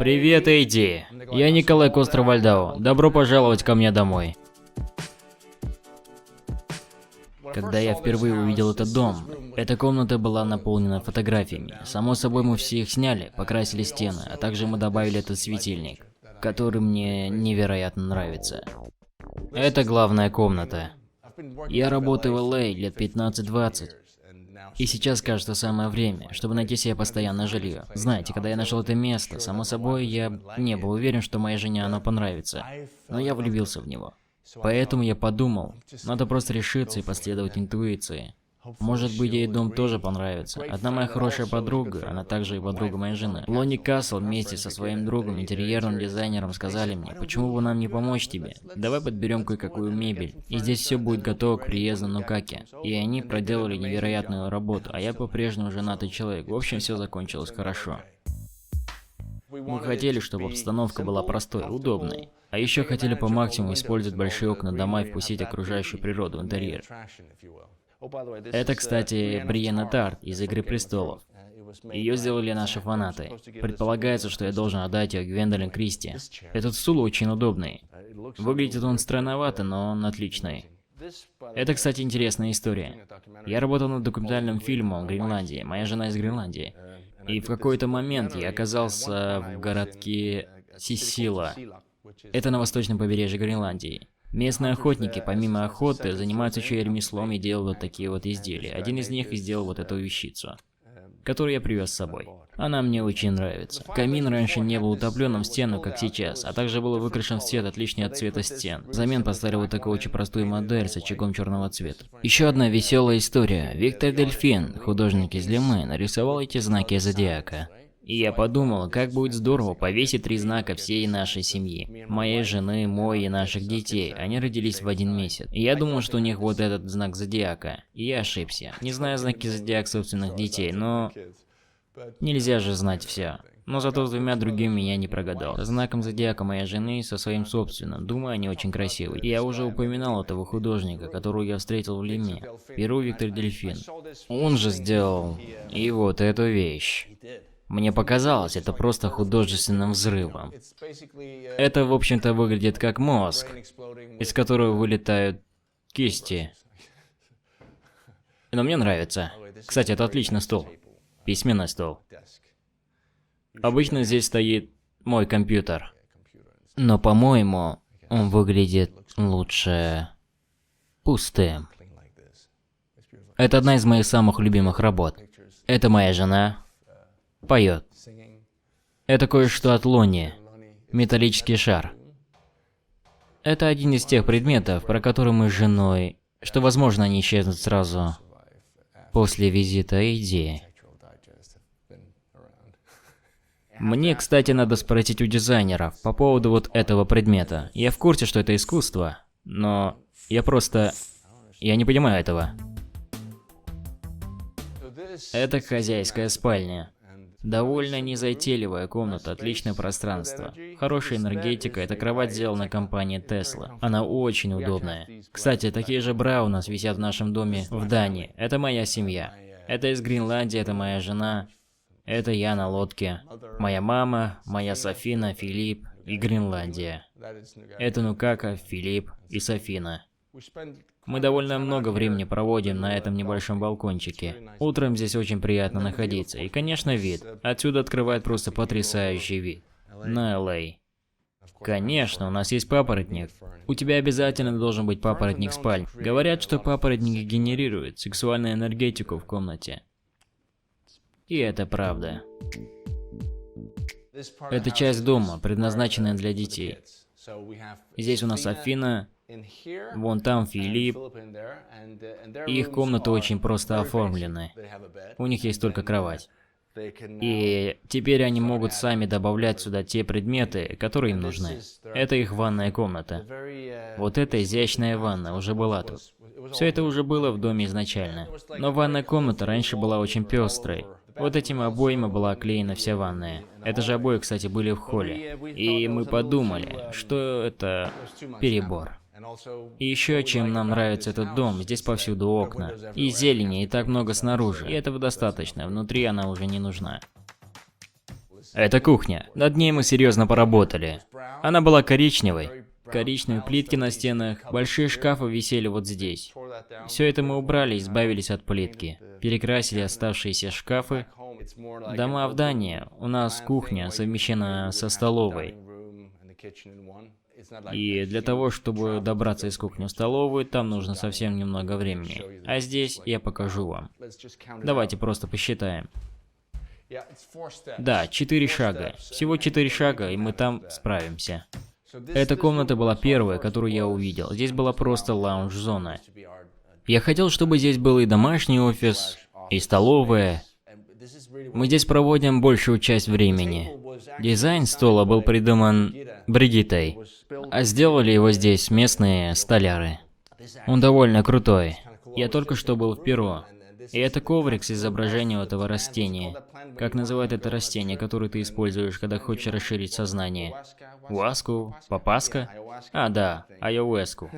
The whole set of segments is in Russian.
Привет, Эйди. Я Николай Костро-Вальдау. Добро пожаловать ко мне домой. Когда я впервые увидел этот дом, эта комната была наполнена фотографиями. Само собой, мы все их сняли, покрасили стены, а также мы добавили этот светильник, который мне невероятно нравится. Это главная комната. Я работаю в LA лет 15-20. И сейчас, кажется, самое время, чтобы найти себе постоянное жилье. Знаете, когда я нашел это место, само собой, я не был уверен, что моей жене оно понравится. Но я влюбился в него. Поэтому я подумал, надо просто решиться и последовать интуиции. Может быть, ей дом тоже понравится. Одна моя хорошая подруга, она также и подруга моей жены, Лони Кассел вместе со своим другом, интерьерным дизайнером, сказали мне, почему бы нам не помочь тебе? Давай подберем кое-какую мебель. И здесь все будет готово к приезду Нукаки. И они проделали невероятную работу, а я по-прежнему женатый человек. В общем, все закончилось хорошо. Мы хотели, чтобы обстановка была простой, удобной. А еще хотели по максимуму использовать большие окна дома и впустить окружающую природу в интерьер. Это, кстати, Бриенна Тарт из «Игры престолов». Ее сделали наши фанаты. Предполагается, что я должен отдать ее Гвендолин Кристи. Этот стул очень удобный. Выглядит он странновато, но он отличный. Это, кстати, интересная история. Я работал над документальным фильмом о Гренландии. Моя жена из Гренландии. И в какой-то момент я оказался в городке Сисила. Это на восточном побережье Гренландии. Местные охотники, помимо охоты, занимаются еще и ремеслом и делают вот такие вот изделия. Один из них и сделал вот эту вещицу, которую я привез с собой. Она мне очень нравится. Камин раньше не был утопленным в стену, как сейчас, а также был выкрашен в цвет, отличный от цвета стен. Взамен поставили вот такую очень простую модель с очагом черного цвета. Еще одна веселая история. Виктор Дельфин, художник из Лимы, нарисовал эти знаки зодиака. И я подумал, как будет здорово повесить 3 знака всей нашей семьи. Моей жены, мой и наших детей. Они родились в один месяц. И я думал, что у них вот этот знак зодиака. И я ошибся. Не знаю знаки зодиака собственных детей, но... Нельзя же знать все. Но зато с 2 другими я не прогадал. Со знаком зодиака моей жены и со своим собственным. Думаю, они очень красивые. Я уже упоминал этого художника, которого я встретил в Лиме. Перу Виктор Дельфин. Он же сделал и вот эту вещь. Мне показалось, это просто художественным взрывом. Это, в общем-то, выглядит как мозг, из которого вылетают кисти. Но мне нравится. Кстати, это отличный стол. Письменный стол. Обычно здесь стоит мой компьютер. Но, по-моему, он выглядит лучше пустым. Это одна из моих самых любимых работ. Это моя жена. Поет. Это кое-что от Лони. Металлический шар. Это один из тех предметов, про которые мы с женой, что возможно они исчезнут сразу после визита Эйди. Мне, кстати, надо спросить у дизайнеров по поводу вот этого предмета. Я в курсе, что это искусство, но я не понимаю этого. Это хозяйская спальня. Довольно незатейливая комната, отличное пространство. Хорошая энергетика, эта кровать сделана компанией Tesla. Она очень удобная. Кстати, такие же бра у нас висят в нашем доме в Дании. Это моя семья. Это из Гренландии, это моя жена. Это я на лодке. Моя мама, моя Софина, Филипп и Гренландия. Это Нукака, Филипп и Софина. Мы довольно много времени проводим на этом небольшом балкончике. Утром здесь очень приятно находиться. И, конечно, вид. Отсюда открывает просто потрясающий вид. На LA. Конечно, у нас есть папоротник. У тебя обязательно должен быть папоротник в спальне. Говорят, что папоротники генерируют сексуальную энергетику в комнате. И это правда. Это часть дома, предназначенная для детей. Здесь у нас Афина. Вон там Филипп. И их комнаты очень просто оформлены. У них есть только кровать. И теперь они могут сами добавлять сюда те предметы, которые им нужны. Это их ванная комната. Вот эта изящная ванна уже была тут. Все это уже было в доме изначально. Но ванная комната раньше была очень пестрой. Вот этими обоями была оклеена вся ванная. Это же обои, кстати, были в холле. И мы подумали, что это перебор. И еще чем нам нравится этот дом, здесь повсюду окна. И зелени, и так много снаружи. И этого достаточно, внутри она уже не нужна. Это кухня. Над ней мы серьезно поработали. Она была коричневой. Коричневые плитки на стенах, большие шкафы висели вот здесь. Все это мы убрали, избавились от плитки. Перекрасили оставшиеся шкафы. Дома в Дании. У нас кухня совмещена со столовой. И для того, чтобы добраться из кухни в столовую, там нужно совсем немного времени. А здесь я покажу вам. Давайте просто посчитаем. Да, 4 шага. Всего 4 шага, и мы там справимся. Эта комната была первая, которую я увидел. Здесь была просто лаунж-зона. Я хотел, чтобы здесь был и домашний офис, и столовая. Мы здесь проводим большую часть времени. Дизайн стола был придуман Бригиттой, а сделали его здесь местные столяры. Он довольно крутой. Я только что был в Перу. И это коврик с изображением этого растения. Как называют это растение, которое ты используешь, когда хочешь расширить сознание? Уаску? Папаска? А, да, айоуэску.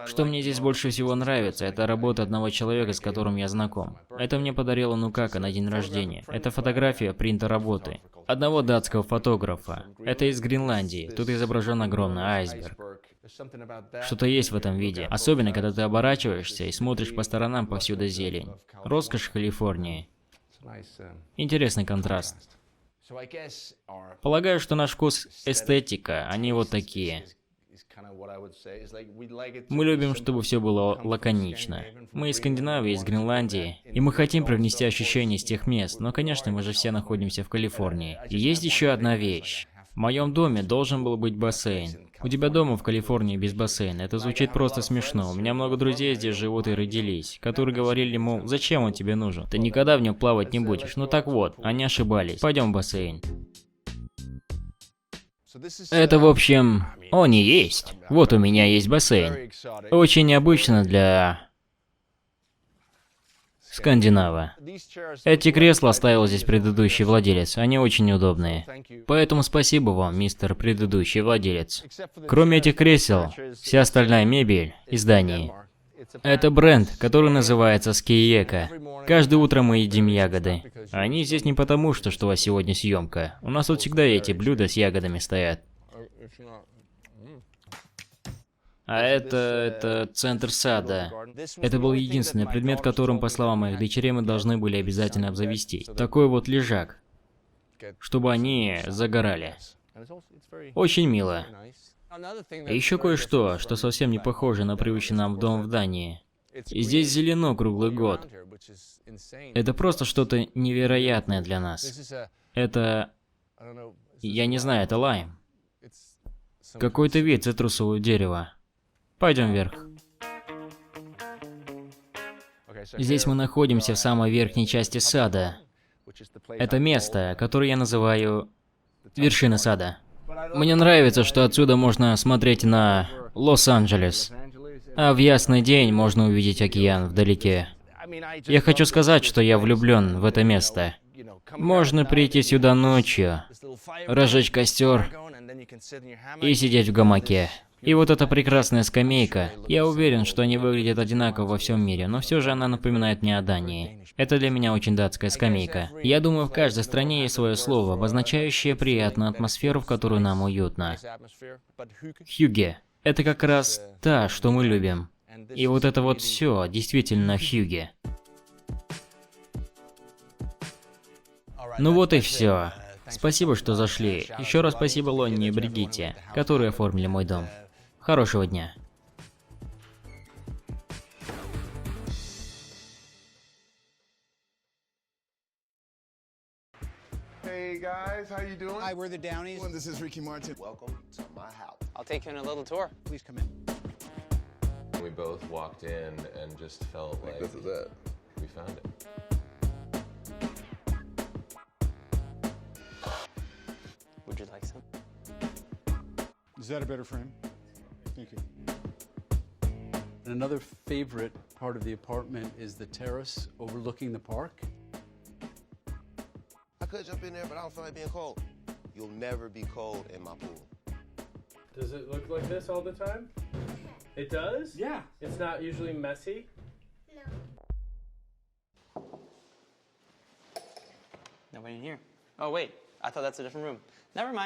Что мне здесь больше всего нравится, это работа одного человека, с которым я знаком. Это мне подарила Нукака на день рождения. Это фотография принта работы. Одного датского фотографа. Это из Гренландии. Тут изображен огромный айсберг. Что-то есть в этом виде. Особенно, когда ты оборачиваешься и смотришь по сторонам, повсюду зелень. Роскошь Калифорнии. Интересный контраст. Полагаю, что наш вкус эстетика, они вот такие. Мы любим, чтобы все было лаконично. Мы из Скандинавии, из Гренландии, и мы хотим привнести ощущения из тех мест, но, конечно, мы же все находимся в Калифорнии. И есть еще одна вещь. В моем доме должен был быть бассейн. У тебя дома в Калифорнии без бассейна. Это звучит просто смешно. У меня много друзей здесь живут и родились, которые говорили, мол, зачем он тебе нужен? Ты никогда в нем плавать не будешь. Ну так вот, они ошибались. Пойдем в бассейн. Это, в общем, он и есть. Вот у меня есть бассейн. Очень необычно для скандинава. Эти кресла оставил здесь предыдущий владелец, они очень удобные. Поэтому спасибо вам, мистер предыдущий владелец. Кроме этих кресел, вся остальная мебель из Дании. Это бренд, который называется Скиека. Каждое утро мы едим ягоды. Они здесь не потому, что у вас сегодня съемка. У нас тут всегда эти блюда с ягодами стоят. А это центр сада. Это был единственный предмет, которым, по словам моих дочерей, мы должны были обязательно обзавестись. Такой вот лежак, чтобы они загорали. Очень мило. И еще кое-что, что совсем не похоже на привычный нам дом в Дании. И здесь зелено круглый год. Это просто что-то невероятное для нас. Это... Я не знаю, это лайм. Какой-то вид цитрусового дерева. Пойдем вверх. Здесь мы находимся в самой верхней части сада. Это место, которое я называю вершина сада. Мне нравится, что отсюда можно смотреть на Лос-Анджелес. А в ясный день можно увидеть океан вдалеке. Я хочу сказать, что я влюблен в это место. Можно прийти сюда ночью, разжечь костер и сидеть в гамаке. И вот эта прекрасная скамейка, я уверен, что они выглядят одинаково во всем мире, но все же она напоминает мне о Дании. Это для меня очень датская скамейка. Я думаю, в каждой стране есть свое слово, обозначающее приятную атмосферу, в которую нам уютно. Хюге. Это как раз та, что мы любим. И вот это вот все действительно хюге. Ну вот и все. Спасибо, что зашли. Еще раз спасибо Лонни и Бригитте, которые оформили мой дом. Хорошего дня. Hey guys, how you doing? Hi, we're the Downies. And this is Ricky Martin. Welcome to my house. I'll take you on a little tour. Please come in. We both walked in and just felt like This is it. we found it. Would you like some? Is that a better frame? Thank you. And another favorite part of the apartment is the terrace overlooking the park. I could jump in there, but I don't feel like being cold. You'll never be cold in my pool. Does it look like this all the time? It does? Yeah. It's not usually messy? Nobody in here. Oh, wait. I thought that's a different room. Never mind.